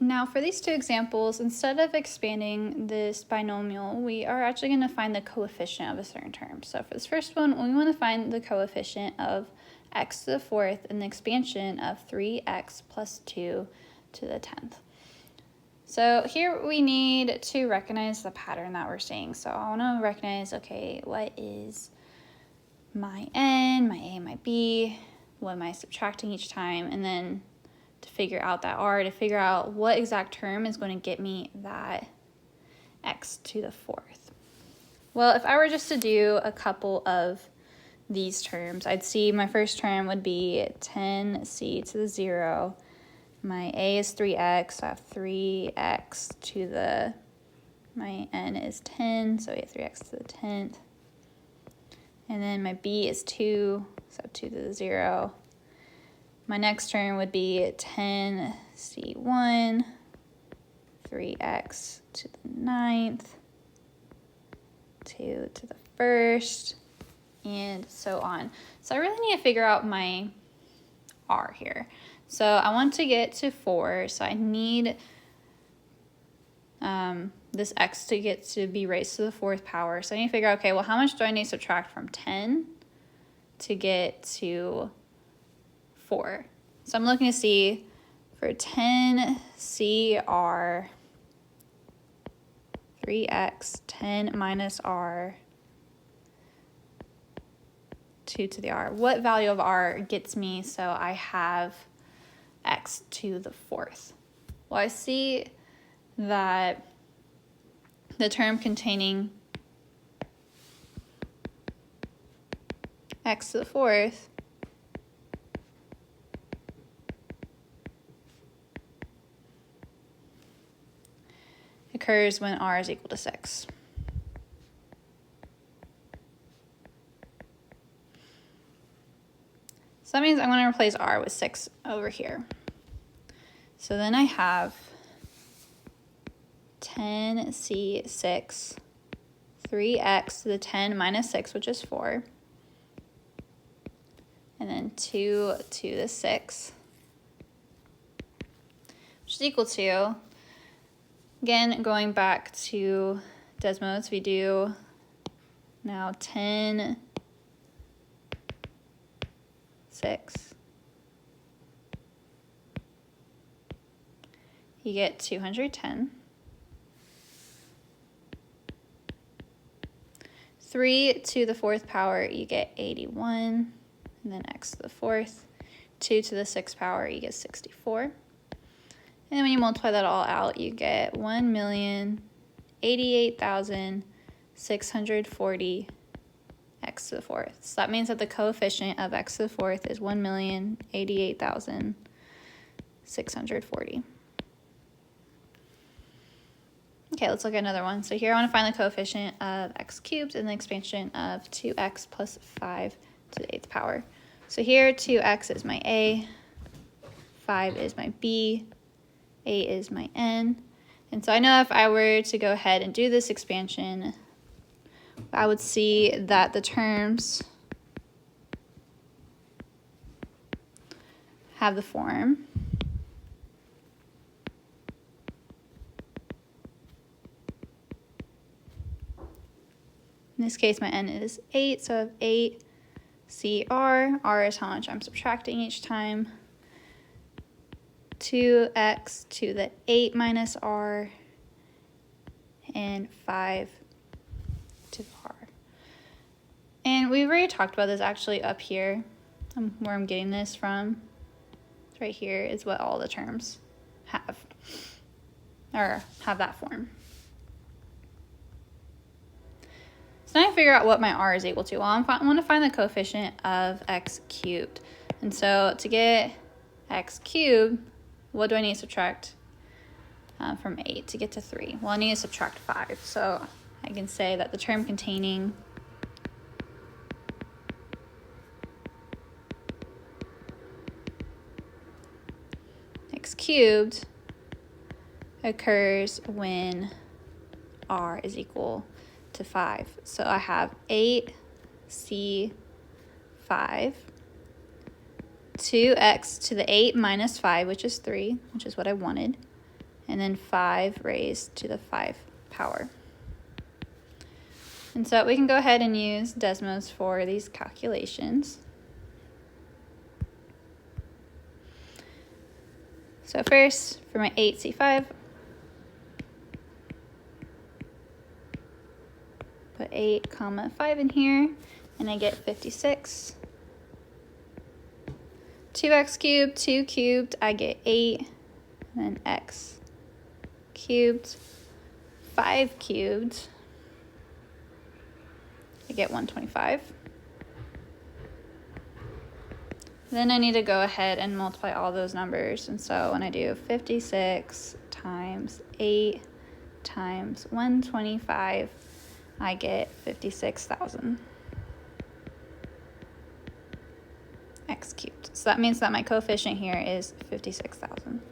Now for these two examples, instead of expanding this binomial, we are actually going to find the coefficient of a certain term. So for this first one, we want to find the coefficient of x to the fourth and the expansion of 3x plus 2 to the 10th. So here we need to recognize the pattern that we're seeing. So I want to recognize, okay, what is my n, my a, my b, what am I subtracting each time, and then to figure out that r, to figure out what exact term is going to get me that x to the fourth. Well, if I were just to do a couple of these terms, I'd see my first term would be 10c to the 0. My a is 3x, so I have 3x to the, my n is 10, so we have 3x to the 10th. And then my b is 2, so 2 to the 0. My next term would be 10c1, 3x to the 9th, 2 to the 1st, and so on. So I really need to figure out my r here. So I want to get to 4, so I need this x to get to be raised to the 4th power. So I need to figure out, okay, well, how much do I need to subtract from 10 to get to 4? So I'm looking to see for 10cr, 3x, 10 minus r, 2 to the r. What value of r gets me so I have x to the 4th? Well, I see that the term containing x to the 4th occurs when r is equal to 6. So that means I'm going to replace r with 6 over here. So then I have 10c6, 3x to the 10 minus 6, which is 4, and then 2 to the 6, which is equal to, again, going back to Desmos, we do now 10, 6. You get 210. 3 to the 4th power, you get 81, and then x to the 4th. 2 to the 6th power, you get 64. And then when you multiply that all out, you get 1,088,640 x to the 4th. So that means that the coefficient of x to the 4th is 1,088,640. Okay, let's look at another one. So here I want to find the coefficient of x cubed and the expansion of 2x plus 5 to the 8th power. So here 2x is my a, 5 is my b, 8 is my n. And so I know if I were to go ahead and do this expansion, I would see that the terms have the form in this case, my n is 8, so I have 8 CR. R is how much I'm subtracting each time. 2x to the 8 minus r, and 5 to the r. And we've already talked about this actually up here, where I'm getting this from. Right here is what all the terms have, or have that form. So now I figure out what my r is equal to. Well, I want to find the coefficient of x cubed. And so to get x cubed, what do I need to subtract from 8 to get to 3? Well, I need to subtract 5. So I can say that the term containing x cubed occurs when r is equal to 5. So I have 8c5, 2x to the 8 minus 5, which is 3, which is what I wanted, and then 5 raised to the 5 power. And so we can go ahead and use Desmos for these calculations. So first, for my 8C5, put 8, 5 in here, and I get 56. 2x cubed, 2 cubed, I get 8, and then x cubed, 5 cubed, I get 125. Then I need to go ahead and multiply all those numbers. And so when I do 56 times 8 times 125, I get 56,000 x cubed. So that means that my coefficient here is 56,000.